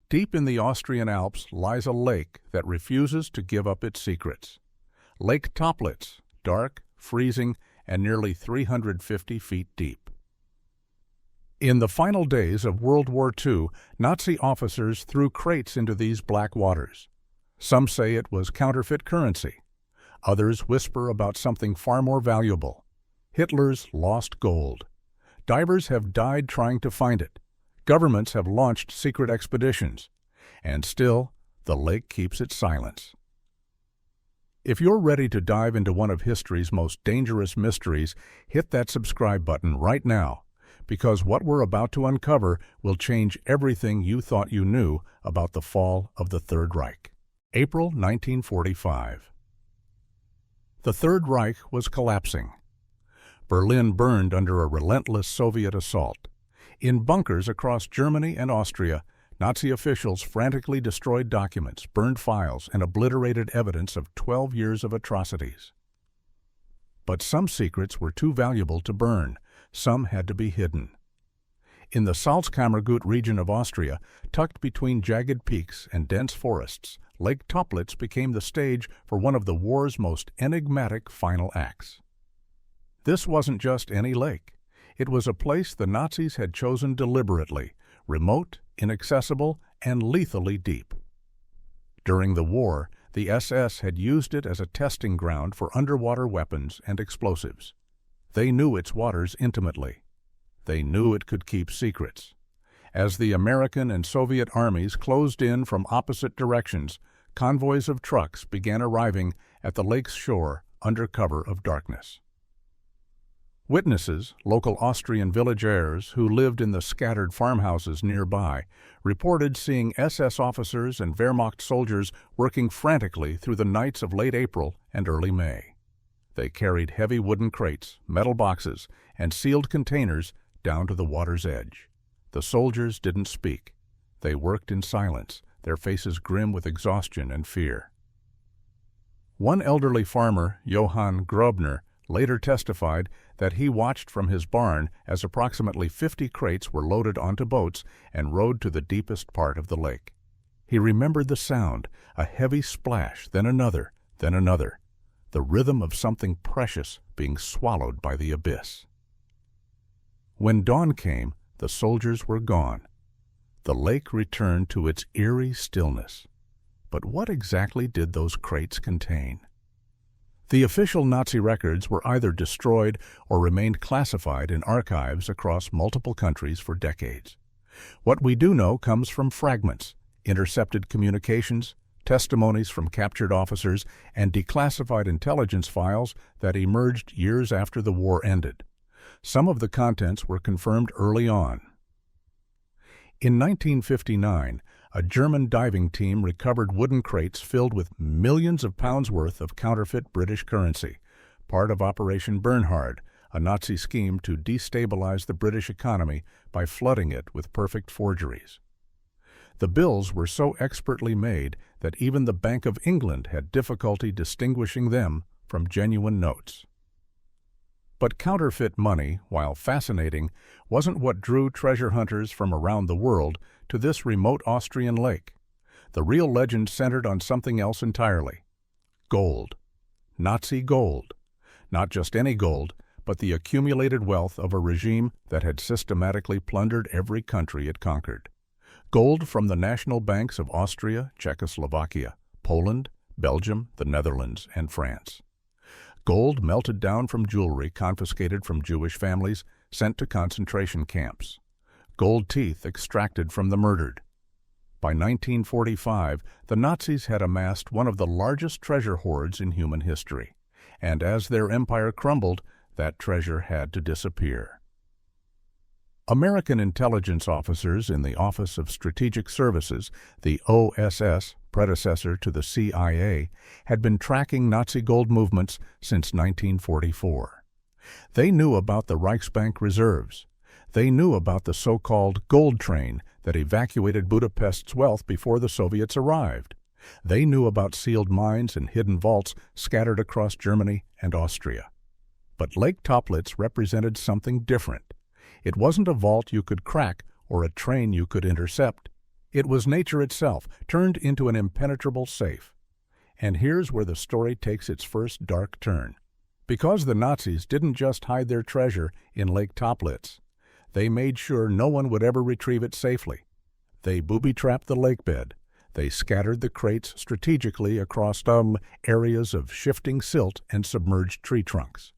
Deep in the Austrian Alps lies a lake that refuses to give up its secrets. Lake Toplitz, dark, freezing, and nearly 350 feet deep. In the final days of World War II, Nazi officers threw crates into these black waters. Some say it was counterfeit currency. Others whisper about something far more valuable: Hitler's lost gold. Divers have died trying to find it. Governments have launched secret expeditions. And still, the lake keeps its silence. If you're ready to dive into one of history's most dangerous mysteries, hit that subscribe button right now, because what we're about to uncover will change everything you thought you knew about the fall of the Third Reich. April 1945. The Third Reich was collapsing. Berlin burned under a relentless Soviet assault. In bunkers across Germany and Austria, Nazi officials frantically destroyed documents, burned files, and obliterated evidence of 12 years of atrocities. But some secrets were too valuable to burn. Some had to be hidden. In the Salzkammergut region of Austria, tucked between jagged peaks and dense forests, Lake Toplitz became the stage for one of the war's most enigmatic final acts. This wasn't just any lake. It was a place the Nazis had chosen deliberately, remote, inaccessible, and lethally deep. During the war, the SS had used it as a testing ground for underwater weapons and explosives. They knew its waters intimately. They knew it could keep secrets. As the American and Soviet armies closed in from opposite directions, convoys of trucks began arriving at the lake's shore under cover of darkness. Witnesses, local Austrian villagers who lived in the scattered farmhouses nearby, reported seeing SS officers and Wehrmacht soldiers working frantically through the nights of late April and early May. They carried heavy wooden crates, metal boxes, and sealed containers down to the water's edge. The soldiers didn't speak. They worked in silence, their faces grim with exhaustion and fear. One elderly farmer, Johann Grobner, later testified that he watched from his barn as approximately 50 crates were loaded onto boats and rowed to the deepest part of the lake. He remembered the sound, a heavy splash, then another, the rhythm of something precious being swallowed by the abyss. When dawn came, the soldiers were gone. The lake returned to its eerie stillness. But what exactly did those crates contain? The official Nazi records were either destroyed or remained classified in archives across multiple countries for decades. What we do know comes from fragments, intercepted communications, testimonies from captured officers, and declassified intelligence files that emerged years after the war ended. Some of the contents were confirmed early on. In 1959, a German diving team recovered wooden crates filled with millions of pounds worth of counterfeit British currency, part of Operation Bernhard, a Nazi scheme to destabilize the British economy by flooding it with perfect forgeries. The bills were so expertly made that even the Bank of England had difficulty distinguishing them from genuine notes. But counterfeit money, while fascinating, wasn't what drew treasure hunters from around the world to this remote Austrian lake. The real legend centered on something else entirely: gold. Nazi gold. Not just any gold, but the accumulated wealth of a regime that had systematically plundered every country it conquered. Gold from the national banks of Austria, Czechoslovakia, Poland, Belgium, the Netherlands, and France. Gold melted down from jewelry confiscated from Jewish families sent to concentration camps. Gold teeth extracted from the murdered. By 1945, the Nazis had amassed one of the largest treasure hoards in human history, and as their empire crumbled, that treasure had to disappear. American intelligence officers in the Office of Strategic Services, the OSS, predecessor to the CIA, had been tracking Nazi gold movements since 1944. They knew about the Reichsbank reserves. They knew about the so-called gold train that evacuated Budapest's wealth before the Soviets arrived. They knew about sealed mines and hidden vaults scattered across Germany and Austria. But Lake Toplitz represented something different. It wasn't a vault you could crack or a train you could intercept. It was nature itself, turned into an impenetrable safe. And here's where the story takes its first dark turn. Because the Nazis didn't just hide their treasure in Lake Toplitz, they made sure no one would ever retrieve it safely. They booby-trapped the lake bed. They scattered the crates strategically across areas of shifting silt and submerged tree trunks.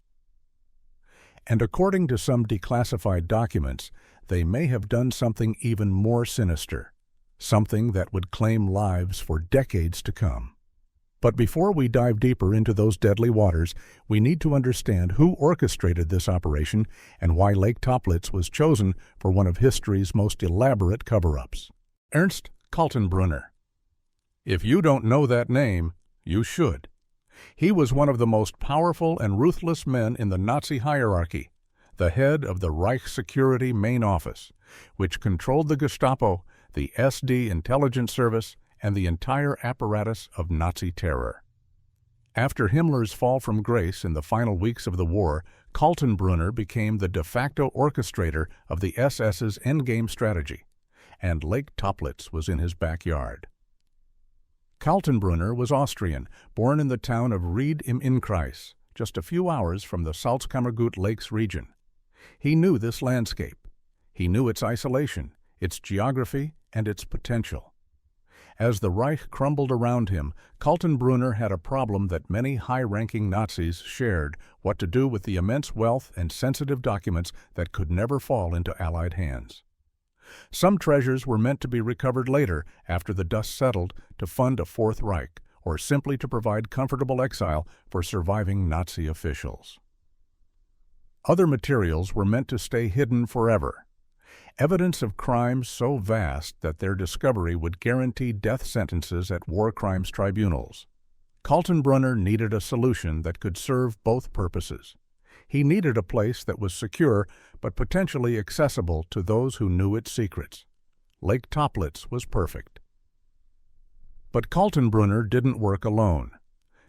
And according to some declassified documents, they may have done something even more sinister, something that would claim lives for decades to come. But before we dive deeper into those deadly waters, we need to understand who orchestrated this operation and why Lake Toplitz was chosen for one of history's most elaborate cover-ups. Ernst Kaltenbrunner. If you don't know that name, you should. He was one of the most powerful and ruthless men in the Nazi hierarchy, the head of the Reich Security Main Office, which controlled the Gestapo, the SD Intelligence Service, and the entire apparatus of Nazi terror. After Himmler's fall from grace in the final weeks of the war, Kaltenbrunner became the de facto orchestrator of the SS's endgame strategy, and Lake Toplitz was in his backyard. Kaltenbrunner was Austrian, born in the town of Ried im Innkreis, just a few hours from the Salzkammergut Lakes region. He knew this landscape. He knew its isolation, its geography, and its potential. As the Reich crumbled around him, Kaltenbrunner had a problem that many high-ranking Nazis shared: what to do with the immense wealth and sensitive documents that could never fall into Allied hands. Some treasures were meant to be recovered later, after the dust settled, to fund a Fourth Reich, or simply to provide comfortable exile for surviving Nazi officials. Other materials were meant to stay hidden forever. Evidence of crimes so vast that their discovery would guarantee death sentences at war crimes tribunals. Kaltenbrunner needed a solution that could serve both purposes. He needed a place that was secure but potentially accessible to those who knew its secrets. Lake Toplitz was perfect. But Kaltenbrunner didn't work alone.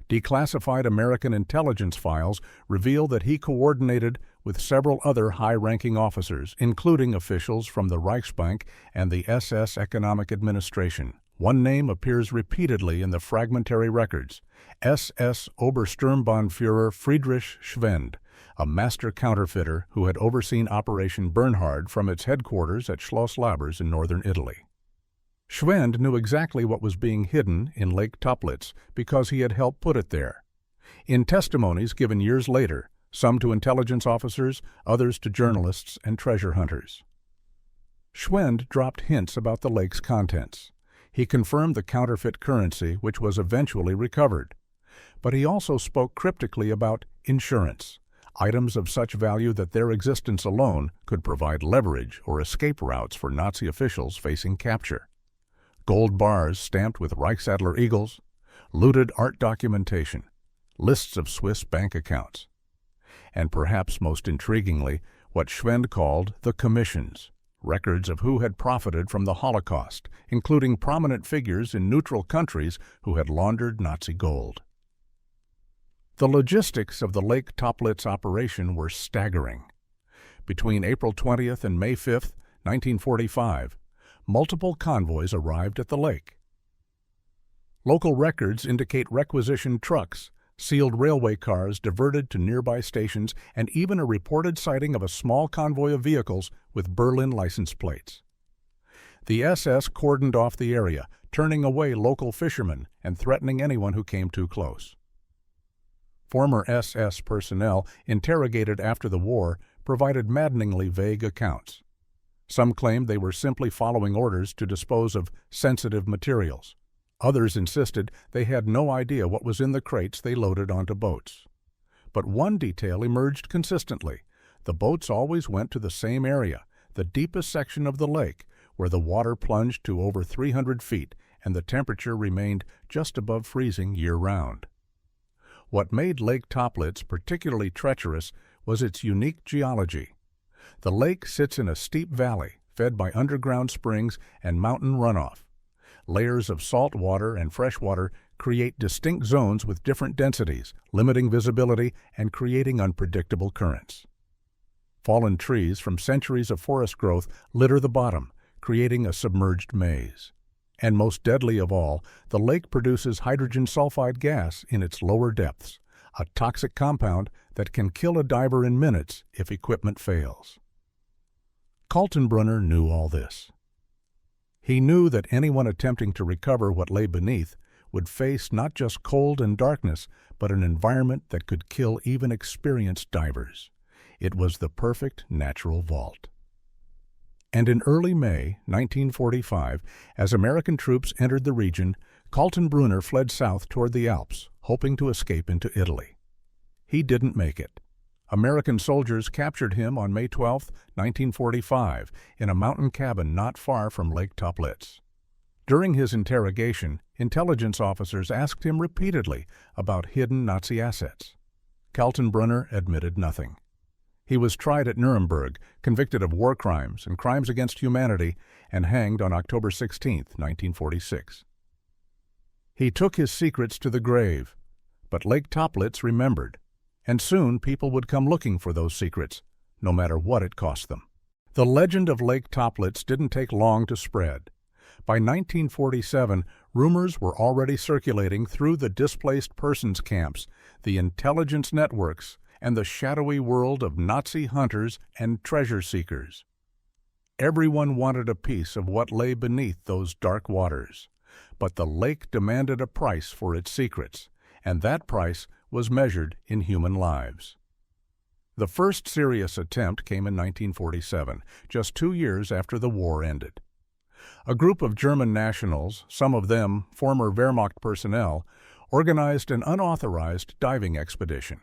Declassified American intelligence files reveal that he coordinated with several other high-ranking officers, including officials from the Reichsbank and the SS Economic Administration. One name appears repeatedly in the fragmentary records: SS Obersturmbannführer Friedrich Schwend, a master counterfeiter who had overseen Operation Bernhard from its headquarters at Schloss Labers in northern Italy. Schwend knew exactly what was being hidden in Lake Toplitz because he had helped put it there. In testimonies given years later, some to intelligence officers, others to journalists and treasure hunters, Schwend dropped hints about the lake's contents. He confirmed the counterfeit currency, which was eventually recovered. But he also spoke cryptically about insurance, items of such value that their existence alone could provide leverage or escape routes for Nazi officials facing capture. Gold bars stamped with Reichsadler eagles, looted art documentation, lists of Swiss bank accounts, and perhaps most intriguingly, what Schwend called the commissions, records of who had profited from the Holocaust, including prominent figures in neutral countries who had laundered Nazi gold. The logistics of the Lake Toplitz operation were staggering. Between April 20th and May 5th, 1945, multiple convoys arrived at the lake. Local records indicate requisitioned trucks, sealed railway cars diverted to nearby stations, and even a reported sighting of a small convoy of vehicles with Berlin license plates. The SS cordoned off the area, turning away local fishermen and threatening anyone who came too close. Former SS personnel, interrogated after the war, provided maddeningly vague accounts. Some claimed they were simply following orders to dispose of sensitive materials. Others insisted they had no idea what was in the crates they loaded onto boats. But one detail emerged consistently. The boats always went to the same area, the deepest section of the lake, where the water plunged to over 300 feet and the temperature remained just above freezing year-round. What made Lake Toplitz particularly treacherous was its unique geology. The lake sits in a steep valley, fed by underground springs and mountain runoff. Layers of salt water and fresh water create distinct zones with different densities, limiting visibility and creating unpredictable currents. Fallen trees from centuries of forest growth litter the bottom, creating a submerged maze. And most deadly of all, the lake produces hydrogen sulfide gas in its lower depths, a toxic compound that can kill a diver in minutes if equipment fails. Kaltenbrunner knew all this. He knew that anyone attempting to recover what lay beneath would face not just cold and darkness, but an environment that could kill even experienced divers. It was the perfect natural vault. And in early May 1945, as American troops entered the region, Kaltenbrunner fled south toward the Alps, hoping to escape into Italy. He didn't make it. American soldiers captured him on May 12, 1945, in a mountain cabin not far from Lake Toplitz. During his interrogation, intelligence officers asked him repeatedly about hidden Nazi assets. Kaltenbrunner admitted nothing. He was tried at Nuremberg, convicted of war crimes and crimes against humanity, and hanged on October 16, 1946. He took his secrets to the grave, but Lake Toplitz remembered, and soon people would come looking for those secrets, no matter what it cost them. The legend of Lake Toplitz didn't take long to spread. By 1947, rumors were already circulating through the displaced persons camps, the intelligence networks, and the shadowy world of Nazi hunters and treasure seekers. Everyone wanted a piece of what lay beneath those dark waters, but the lake demanded a price for its secrets, and that price was measured in human lives. The first serious attempt came in 1947, just 2 years after the war ended. A group of German nationals, some of them former Wehrmacht personnel, organized an unauthorized diving expedition.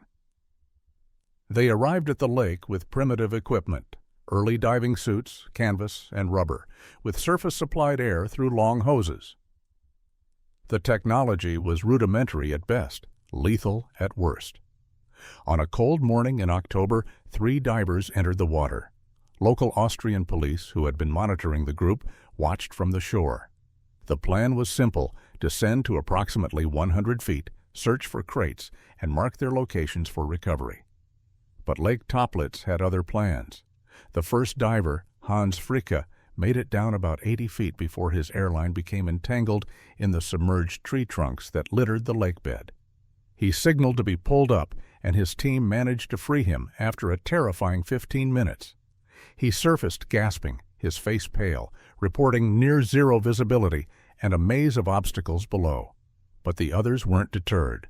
They arrived at the lake with primitive equipment, early diving suits, canvas, and rubber, with surface-supplied air through long hoses. The technology was rudimentary at best, lethal at worst. On a cold morning in October, 3 divers entered the water. Local Austrian police, who had been monitoring the group, watched from the shore. The plan was simple: descend to approximately 100 feet, search for crates, and mark their locations for recovery. But Lake Toplitz had other plans. The first diver, Hans Fricke, made it down about 80 feet before his airline became entangled in the submerged tree trunks that littered the lake bed. He signaled to be pulled up, and his team managed to free him after a terrifying 15 minutes. He surfaced gasping, his face pale, reporting near-zero visibility and a maze of obstacles below. But the others weren't deterred.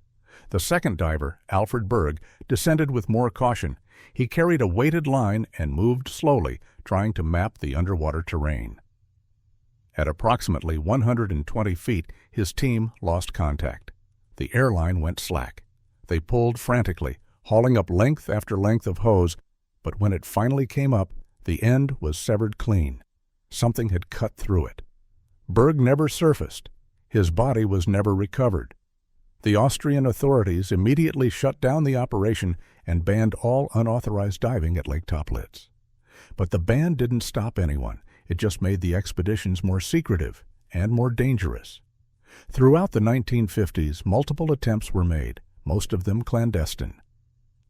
The second diver, Alfred Berg, descended with more caution. He carried a weighted line and moved slowly, trying to map the underwater terrain. At approximately 120 feet, his team lost contact. The airline went slack. They pulled frantically, hauling up length after length of hose, but when it finally came up, the end was severed clean. Something had cut through it. Berg never surfaced. His body was never recovered. The Austrian authorities immediately shut down the operation and banned all unauthorized diving at Lake Toplitz. But the ban didn't stop anyone. It just made the expeditions more secretive and more dangerous. Throughout the 1950s, multiple attempts were made, most of them clandestine.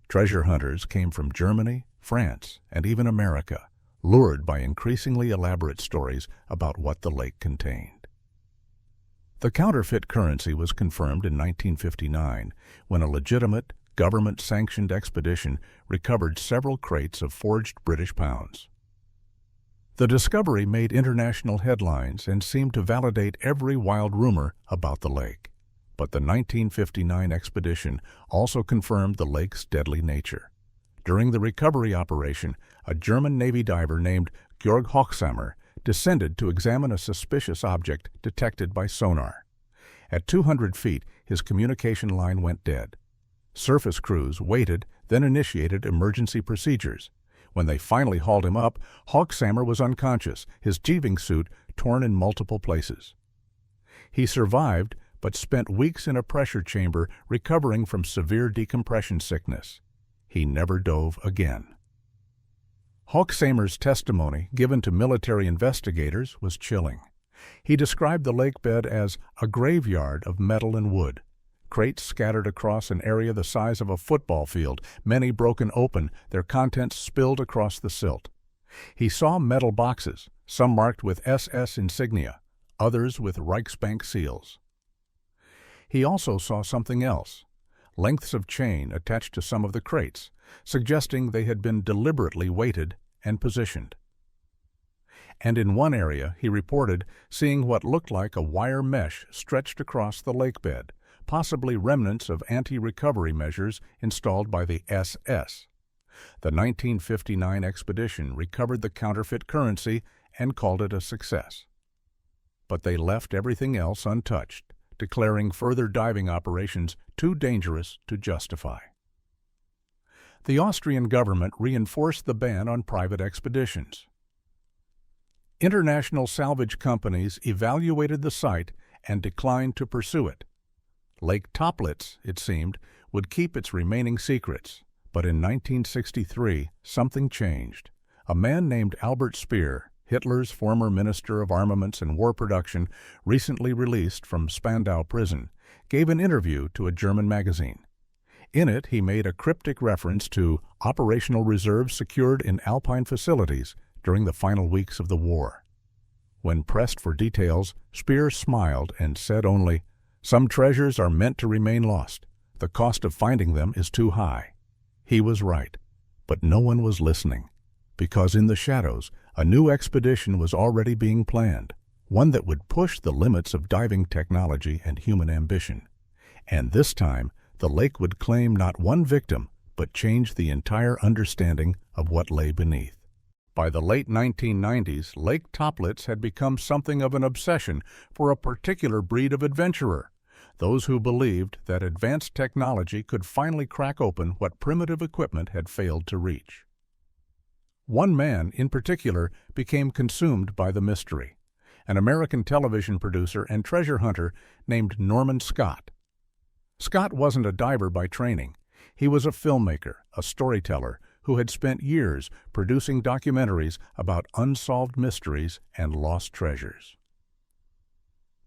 Treasure hunters came from Germany, France, and even America, lured by increasingly elaborate stories about what the lake contained. The counterfeit currency was confirmed in 1959 when a legitimate, government-sanctioned expedition recovered several crates of forged British pounds. The discovery made international headlines and seemed to validate every wild rumor about the lake. But the 1959 expedition also confirmed the lake's deadly nature. During the recovery operation, a German Navy diver named Georg Hochsamer descended to examine a suspicious object detected by sonar. At 200 feet, his communication line went dead. Surface crews waited, then initiated emergency procedures. When they finally hauled him up, Hochsamer was unconscious, his diving suit torn in multiple places. He survived, but spent weeks in a pressure chamber recovering from severe decompression sickness. He never dove again. Hochsamer's testimony, given to military investigators, was chilling. He described the lake bed as a graveyard of metal and wood. Crates scattered across an area the size of a football field, many broken open, their contents spilled across the silt. He saw metal boxes, some marked with SS insignia, others with Reichsbank seals. He also saw something else, lengths of chain attached to some of the crates, suggesting they had been deliberately weighted and positioned. And in one area, he reported seeing what looked like a wire mesh stretched across the lake bed, possibly remnants of anti-recovery measures installed by the SS. The 1959 expedition recovered the counterfeit currency and called it a success. But they left everything else untouched, declaring further diving operations too dangerous to justify. The Austrian government reinforced the ban on private expeditions. International salvage companies evaluated the site and declined to pursue it. Lake Toplitz, it seemed, would keep its remaining secrets. But in 1963, something changed. A man named Albert Speer, Hitler's former Minister of Armaments and War Production, recently released from Spandau prison, gave an interview to a German magazine. In it, he made a cryptic reference to operational reserves secured in Alpine facilities during the final weeks of the war. When pressed for details, Speer smiled and said only, "Some treasures are meant to remain lost. The cost of finding them is too high." He was right, but no one was listening, because in the shadows, a new expedition was already being planned, one that would push the limits of diving technology and human ambition. And this time, the lake would claim not one victim, but change the entire understanding of what lay beneath. By the late 1990s, Lake Toplitz had become something of an obsession for a particular breed of adventurer, those who believed that advanced technology could finally crack open what primitive equipment had failed to reach. One man, in particular, became consumed by the mystery, an American television producer and treasure hunter named Norman Scott. Scott wasn't a diver by training. He was a filmmaker, a storyteller, who had spent years producing documentaries about unsolved mysteries and lost treasures.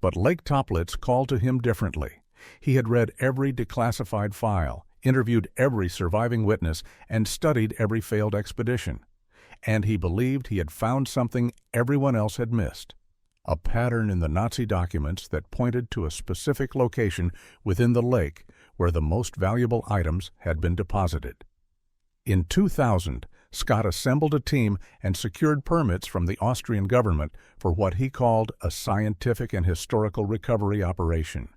But Lake Toplitz called to him differently. He had read every declassified file, interviewed every surviving witness, and studied every failed expedition. And he believed he had found something everyone else had missed, a pattern in the Nazi documents that pointed to a specific location within the lake where the most valuable items had been deposited. In 2000, Scott assembled a team and secured permits from the Austrian government for what he called a scientific and historical recovery operation.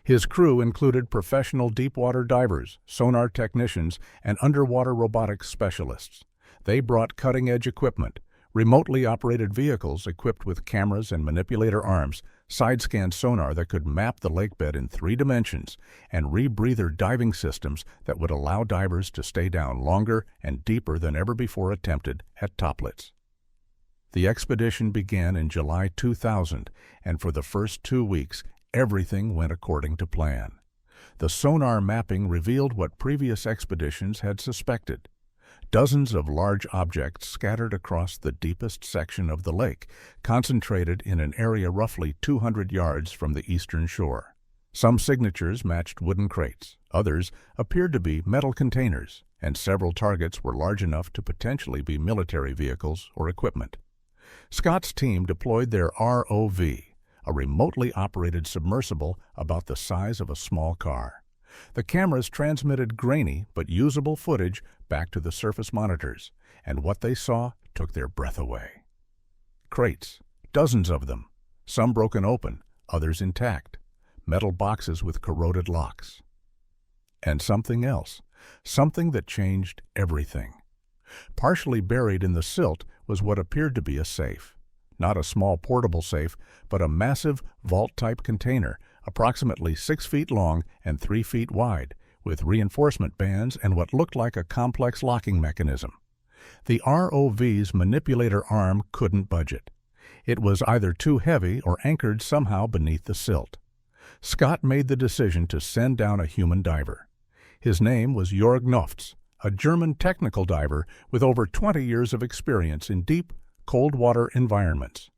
His crew included professional deepwater divers, sonar technicians, and underwater robotics specialists. They brought cutting-edge equipment, remotely operated vehicles equipped with cameras and manipulator arms, side-scan sonar that could map the lake bed in 3 dimensions, and rebreather diving systems that would allow divers to stay down longer and deeper than ever before attempted at Toplitz. The expedition began in July 2000, and for the first 2 weeks, everything went according to plan. The sonar mapping revealed what previous expeditions had suspected. Dozens of large objects scattered across the deepest section of the lake, concentrated in an area roughly 200 yards from the eastern shore. Some signatures matched wooden crates, others appeared to be metal containers, and several targets were large enough to potentially be military vehicles or equipment. Scott's team deployed their ROV, a remotely operated submersible about the size of a small car. The cameras transmitted grainy but usable footage back to the surface monitors, and what they saw took their breath away. Crates, dozens of them, some broken open, others intact, metal boxes with corroded locks. And something else, something that changed everything. Partially buried in the silt was what appeared to be a safe. Not a small portable safe, but a massive vault-type container, approximately 6 feet long and 3 feet wide, with reinforcement bands and what looked like a complex locking mechanism. The ROV's manipulator arm couldn't budge it. It was either too heavy or anchored somehow beneath the silt. Scott made the decision to send down a human diver. His name was Jörg Nofts, a German technical diver with over 20 years of experience in deep, cold water environments.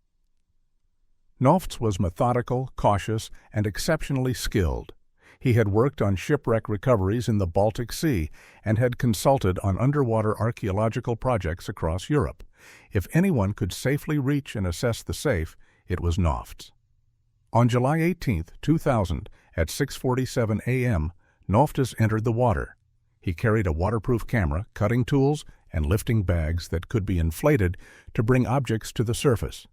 Nofts was methodical, cautious, and exceptionally skilled. He had worked on shipwreck recoveries in the Baltic Sea and had consulted on underwater archaeological projects across Europe. If anyone could safely reach and assess the safe, it was Nofts. On July 18, 2000, at 6:47 a.m., Noftis entered the water. He carried a waterproof camera, cutting tools, and lifting bags that could be inflated to bring objects to the surface.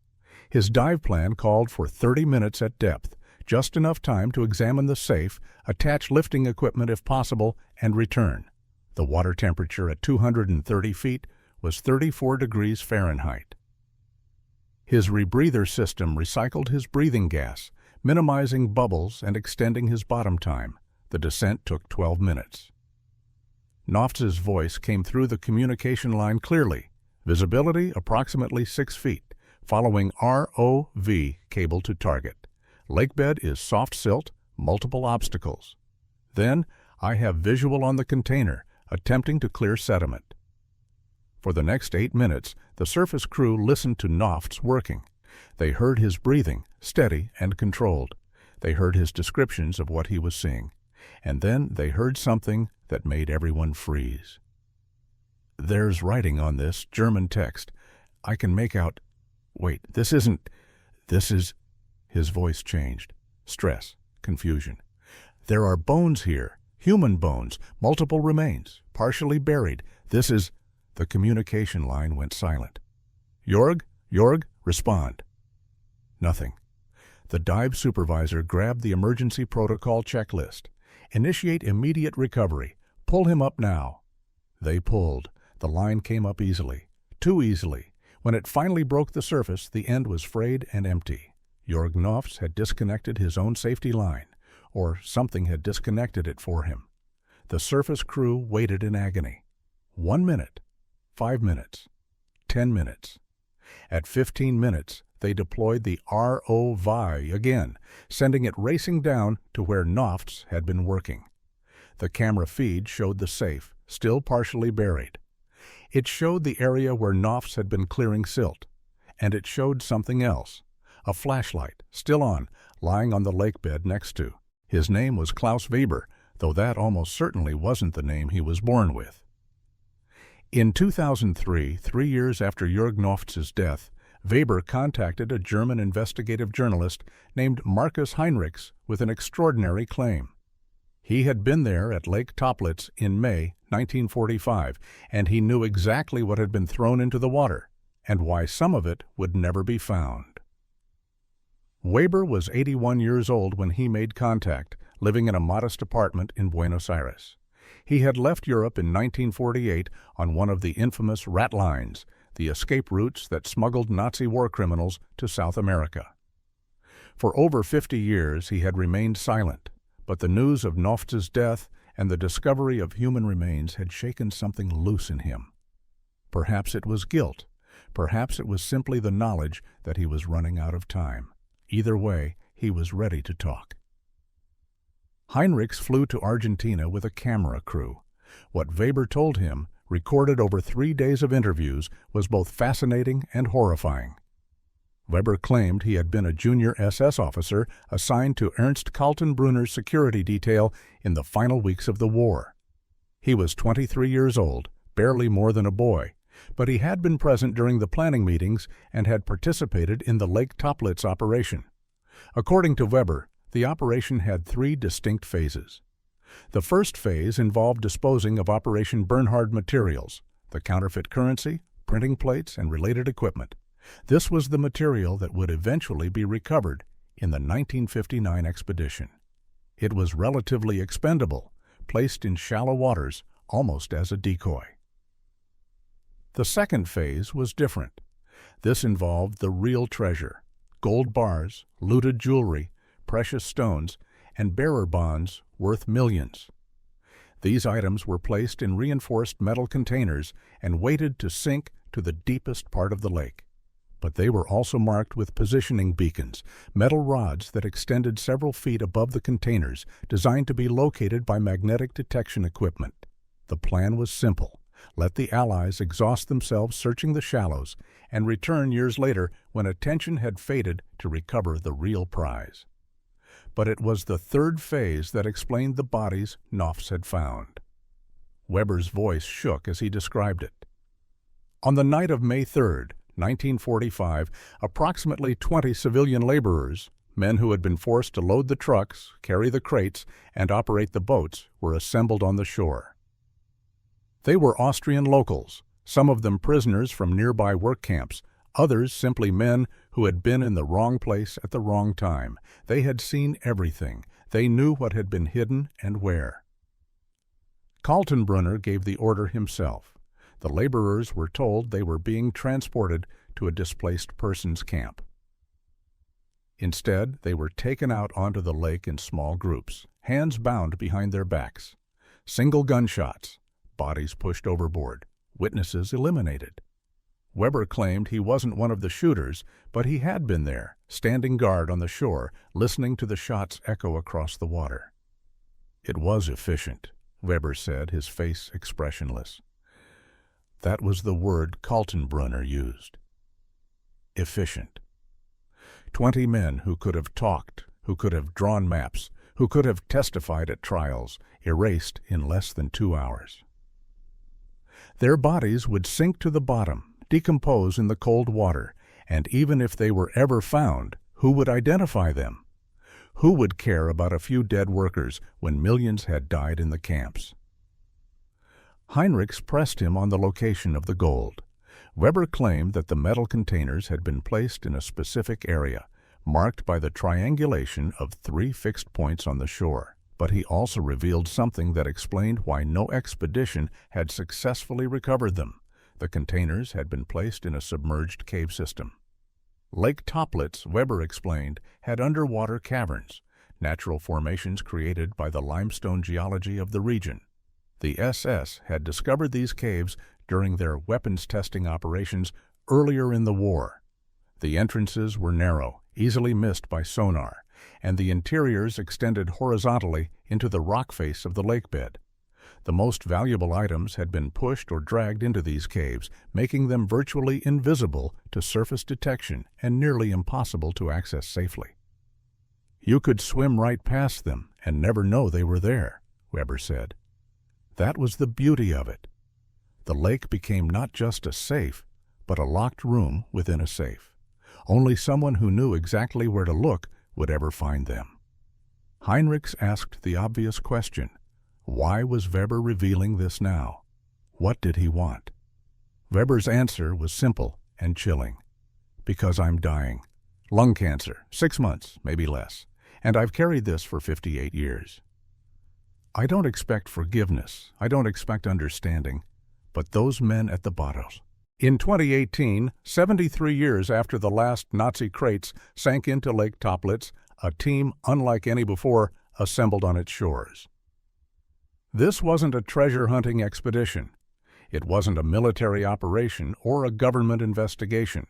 His dive plan called for 30 minutes at depth, just enough time to examine the safe, attach lifting equipment if possible, and return. The water temperature at 230 feet was 34 degrees Fahrenheit. His rebreather system recycled his breathing gas, minimizing bubbles and extending his bottom time. The descent took 12 minutes. Noftis' voice came through the communication line clearly. Visibility approximately 6 feet, following ROV cable to target. Lakebed is soft silt, multiple obstacles. Then, I have visual on the container, attempting to clear sediment. For the next 8 minutes, the surface crew listened to Noftis working. They heard his breathing, steady and controlled. They heard his descriptions of what he was seeing. And then they heard something that made everyone freeze. There's writing on this, German text. I can make out... Wait, this is... His voice changed. Stress, confusion. There are bones here, human bones, multiple remains, partially buried. This is... The communication line went silent. Jorg, respond. Nothing. The dive supervisor grabbed the emergency protocol checklist. Initiate immediate recovery. Pull him up now. They pulled. The line came up easily. Too easily. When it finally broke the surface, the end was frayed and empty. Jorg Noftis had disconnected his own safety line, or something had disconnected it for him. The surface crew waited in agony. 1 minute. 5 minutes, 10 minutes. At 15 minutes, they deployed the ROV again, sending it racing down to where Noftis had been working. The camera feed showed the safe, still partially buried. It showed the area where Noftis had been clearing silt. And it showed something else. A flashlight, still on, lying on the lakebed next to. His name was Klaus Weber, though that almost certainly wasn't the name he was born with. In 2003, 3 years after Jorg Noftis' death, Weber contacted a German investigative journalist named Markus Heinrichs with an extraordinary claim. He had been there at Lake Toplitz in May 1945, and he knew exactly what had been thrown into the water, and why some of it would never be found. Weber was 81 years old when he made contact, living in a modest apartment in Buenos Aires. He had left Europe in 1948 on one of the infamous rat lines, the escape routes that smuggled Nazi war criminals to South America. For over 50 years he had remained silent, but the news of Noftis' death and the discovery of human remains had shaken something loose in him. Perhaps it was guilt. Perhaps it was simply the knowledge that he was running out of time. Either way, he was ready to talk. Heinrichs flew to Argentina with a camera crew. What Weber told him, recorded over 3 days of interviews, was both fascinating and horrifying. Weber claimed he had been a junior SS officer assigned to Ernst Kaltenbrunner's security detail in the final weeks of the war. He was 23 years old, barely more than a boy, but he had been present during the planning meetings and had participated in the Lake Toplitz operation. According to Weber, the operation had 3 distinct phases. The first phase involved disposing of Operation Bernhard materials, the counterfeit currency, printing plates, and related equipment. This was the material that would eventually be recovered in the 1959 expedition. It was relatively expendable, placed in shallow waters almost as a decoy. The second phase was different. This involved the real treasure, gold bars, looted jewelry, precious stones, and bearer bonds worth millions. These items were placed in reinforced metal containers and weighted to sink to the deepest part of the lake. But they were also marked with positioning beacons, metal rods that extended several feet above the containers, designed to be located by magnetic detection equipment. The plan was simple. Let the Allies exhaust themselves searching the shallows and return years later when attention had faded to recover the real prize. But it was the third phase that explained the bodies Noftis had found. Weber's voice shook as he described it. On the night of May 3, 1945, approximately 20 civilian laborers, Men who had been forced to load the trucks, carry the crates, and operate the boats were assembled on the shore. They were Austrian locals, some of them prisoners from nearby work camps, others simply men who had been in the wrong place at the wrong time. They had seen everything. They knew what had been hidden and where. Kaltenbrunner gave the order himself. The laborers were told they were being transported to a displaced persons camp. Instead, they were taken out onto the lake in small groups, hands bound behind their backs. Single gunshots, bodies pushed overboard, witnesses eliminated. Weber claimed he wasn't one of the shooters, but he had been there, standing guard on the shore, listening to the shots echo across the water. It was efficient, Weber said, his face expressionless. That was the word Kaltenbrunner used. Efficient. 20 men who could have talked, who could have drawn maps, who could have testified at trials, erased in less than 2 hours. Their bodies would sink to the bottom, decompose in the cold water, and even if they were ever found, who would identify them? Who would care about a few dead workers when millions had died in the camps? Heinrichs pressed him on the location of the gold. Weber claimed that the metal containers had been placed in a specific area, marked by the triangulation of 3 fixed points on the shore. But he also revealed something that explained why no expedition had successfully recovered them. The containers had been placed in a submerged cave system. Lake Toplitz, Weber explained, had underwater caverns, natural formations created by the limestone geology of the region. The SS had discovered these caves during their weapons testing operations earlier in the war. The entrances were narrow, easily missed by sonar, and the interiors extended horizontally into the rock face of the lake bed. The most valuable items had been pushed or dragged into these caves, making them virtually invisible to surface detection and nearly impossible to access safely. You could swim right past them and never know they were there, Weber said. That was the beauty of it. The lake became not just a safe, but a locked room within a safe. Only someone who knew exactly where to look would ever find them. Heinrichs asked the obvious question. Why was Weber revealing this now? What did he want? Weber's answer was simple and chilling. Because I'm dying. Lung cancer, 6 months, maybe less. And I've carried this for 58 years. I don't expect forgiveness. I don't expect understanding. But those men at the bottom. In 2018, 73 years after the last Nazi crates sank into Lake Toplitz, a team unlike any before assembled on its shores. This wasn't a treasure-hunting expedition. It wasn't a military operation or a government investigation.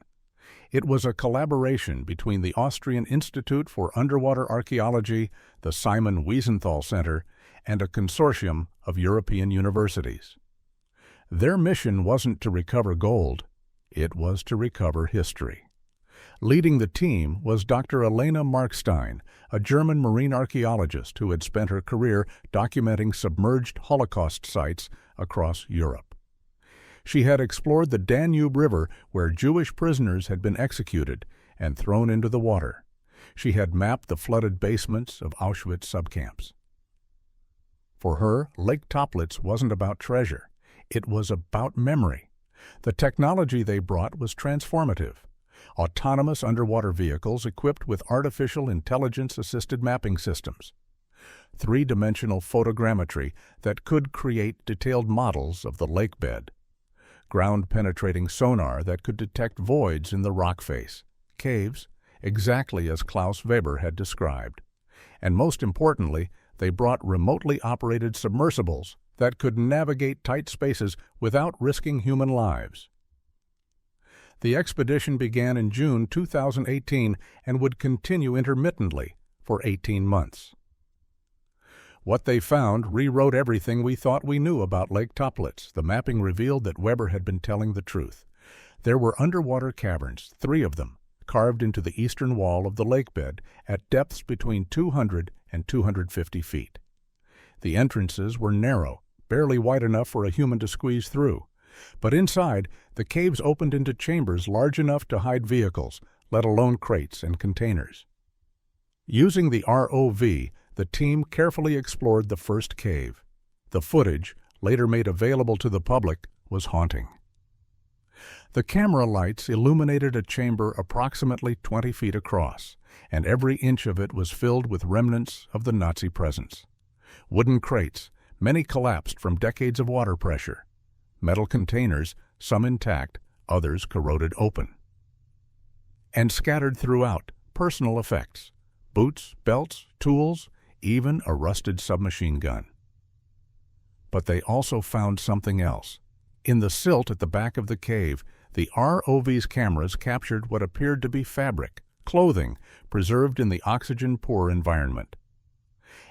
It was a collaboration between the Austrian Institute for Underwater Archaeology, the Simon Wiesenthal Center, and a consortium of European universities. Their mission wasn't to recover gold, it was to recover history. Leading the team was Dr. Elena Markstein, a German marine archaeologist who had spent her career documenting submerged Holocaust sites across Europe. She had explored the Danube River where Jewish prisoners had been executed and thrown into the water. She had mapped the flooded basements of Auschwitz subcamps. For her, Lake Toplitz wasn't about treasure. It was about memory. The technology they brought was transformative. Autonomous underwater vehicles equipped with artificial intelligence-assisted mapping systems. 3-dimensional photogrammetry that could create detailed models of the lake bed. Ground-penetrating sonar that could detect voids in the rock face, caves, exactly as Klaus Weber had described. And most importantly, they brought remotely operated submersibles that could navigate tight spaces without risking human lives. The expedition began in June 2018 and would continue intermittently for 18 months. What they found rewrote everything we thought we knew about Lake Toplitz. The mapping revealed that Weber had been telling the truth. There were underwater caverns, 3 of them, carved into the eastern wall of the lake bed at depths between 200 and 250 feet. The entrances were narrow, barely wide enough for a human to squeeze through. But inside, the caves opened into chambers large enough to hide vehicles, let alone crates and containers. Using the ROV, the team carefully explored the first cave. The footage, later made available to the public, was haunting. The camera lights illuminated a chamber approximately 20 feet across, and every inch of it was filled with remnants of the Nazi presence. Wooden crates, many collapsed from decades of water pressure. Metal containers, some intact, others corroded open. And scattered throughout, personal effects: boots, belts, tools, even a rusted submachine gun. But they also found something else. In the silt at the back of the cave, the ROV's cameras captured what appeared to be fabric, clothing, preserved in the oxygen-poor environment.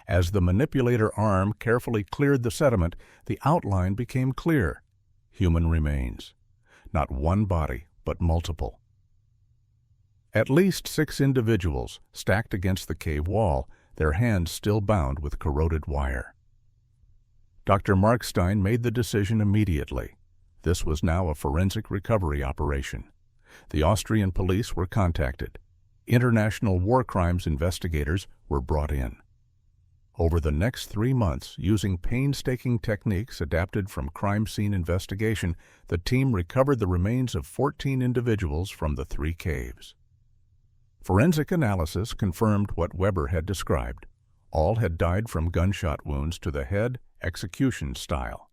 As the manipulator arm carefully cleared the sediment, the outline became clear. Human remains. Not one body, but multiple. At least 6 individuals, stacked against the cave wall, their hands still bound with corroded wire. Dr. Markstein made the decision immediately. This was now a forensic recovery operation. The Austrian police were contacted. International war crimes investigators were brought in. Over the next 3 months, using painstaking techniques adapted from crime scene investigation, the team recovered the remains of 14 individuals from the 3 caves. Forensic analysis confirmed what Weber had described. All had died from gunshot wounds to the head, execution style.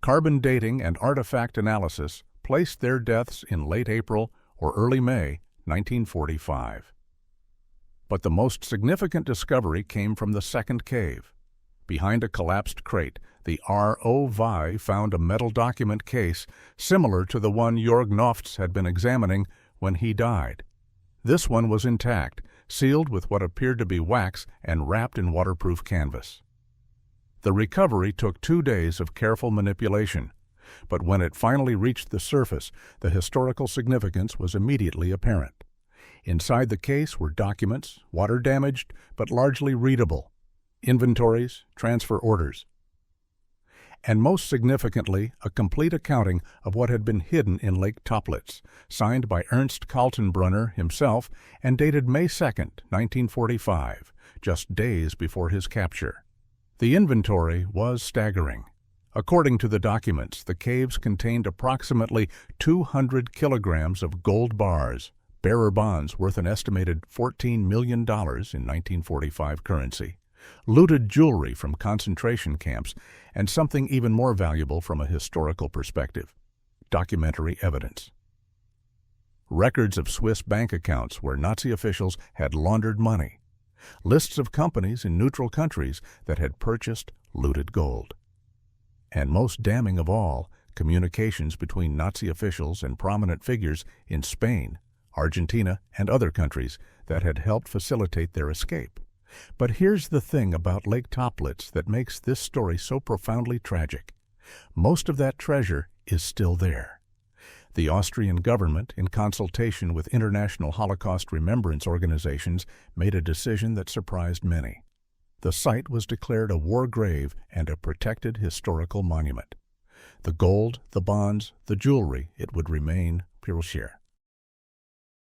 Carbon dating and artifact analysis placed their deaths in late April or early May 1945. But the most significant discovery came from the second cave. Behind a collapsed crate, the ROV found a metal document case similar to the one Jörg Nofts had been examining when he died. This one was intact, sealed with what appeared to be wax and wrapped in waterproof canvas. The recovery took 2 days of careful manipulation, but when it finally reached the surface, the historical significance was immediately apparent. Inside the case were documents, water-damaged but largely readable, inventories, transfer orders, and most significantly, a complete accounting of what had been hidden in Lake Toplitz, signed by Ernst Kaltenbrunner himself and dated May 2, 1945, just days before his capture. The inventory was staggering. According to the documents, the caves contained approximately 200 kilograms of gold bars, bearer bonds worth an estimated $14 million in 1945 currency, looted jewelry from concentration camps, and something even more valuable from a historical perspective: documentary evidence. Records of Swiss bank accounts where Nazi officials had laundered money. Lists of companies in neutral countries that had purchased looted gold. And most damning of all, communications between Nazi officials and prominent figures in Spain, Argentina, and other countries that had helped facilitate their escape. But here's the thing about Lake Toplitz that makes this story so profoundly tragic. Most of that treasure is still there. The Austrian government, in consultation with international Holocaust remembrance organizations, made a decision that surprised many. The site was declared a war grave and a protected historical monument. The gold, the bonds, the jewelry, it would remain pure share.